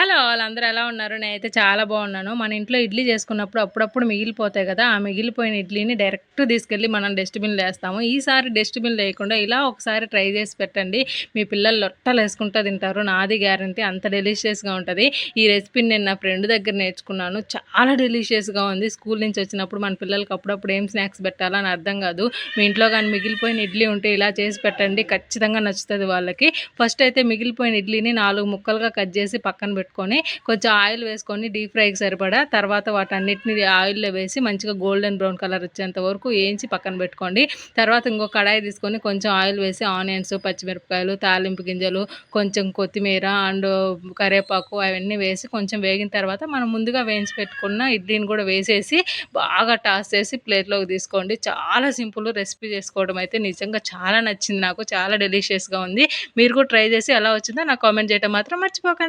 Hello! ఆళ్ళందరూ ఎలా ఉన్నారు? నేనైతే చాలా బాగున్నాను. మన ఇంట్లో ఇడ్లీ చేసుకున్నప్పుడు అప్పుడప్పుడు మిగిలిపోతాయి గదా! ఆ మిగిలిపోయిన ఇడ్లీని డైరెక్ట్ తీసుకెళ్ళి మనం డస్ట్‌బిన్‌లో ఏస్తాము. ఈసారి డస్ట్‌బిన్‌లో ఏయకుండా ఇలా ఒకసారి ట్రై చేసి పెట్టండి. మీ పిల్లలు లొట్టలేసుకుంటా తింటారు. నాది గ్యారంటీ. అంత డెలిషియస్‌గా ఉంటది. ఈ రెసిపీని నేను నా ఫ్రెండ్ దగ్గర నేర్చుకున్నాను. చాలా డెలిషియస్‌గా ఉంది. స్కూల్ నుంచి వచ్చినప్పుడు మన పిల్లలకి అప్పుడప్పుడు ఏం స్నాక్స్ పెట్టాలో అని అర్థం గాదు. మీ ఇంట్లో గాని మిగిలిపోయిన ఇడ్లీ ఉంటే ఇలా చేసి పెట్టండి. ఖచ్చితంగా నచ్చుతది వాళ్ళకి. ఫస్ట్ అయితే మిగిలిపోయిన ఇడ్లీని 4 ముక్కలుగా కట్ చేసి పక్కన పెట్టుకొని కొంచెం ఆయిల్ వేసుకొని డీప్ ఫ్రైకి సరిపడా తర్వాత వాటన్నిటిని ఆయిల్‌లో వేసి మంచిగా గోల్డెన్ బ్రౌన్ కలర్ వచ్చేంత వరకు వేయించి పక్కన పెట్టుకోండి. తర్వాత ఇంకో కడాయి తీసుకొని కొంచెం ఆయిల్ వేసి ఆనియన్స్, పచ్చిమిరపకాయలు, తాలింపు గింజలు, కొంచెం కొత్తిమీర అండ్ కరివేపాకు అవన్నీ వేసి కొంచెం వేగిన తర్వాత మనం ముందుగా వేయించి పెట్టుకున్న ఇడ్లీని కూడా వేసేసి బాగా టాస్ చేసి ప్లేట్‌లోకి తీసుకోండి. చాలా సింపుల్ రెసిపీ చేసుకోవడం అయితే నిజంగా చాలా నచ్చింది నాకు. చాలా డెలిషియస్‌గా ఉంది. మీరు కూడా ట్రై చేసి ఎలా వచ్చిందో నాకు కామెంట్ చేయడం మాత్రం మర్చిపోకండి.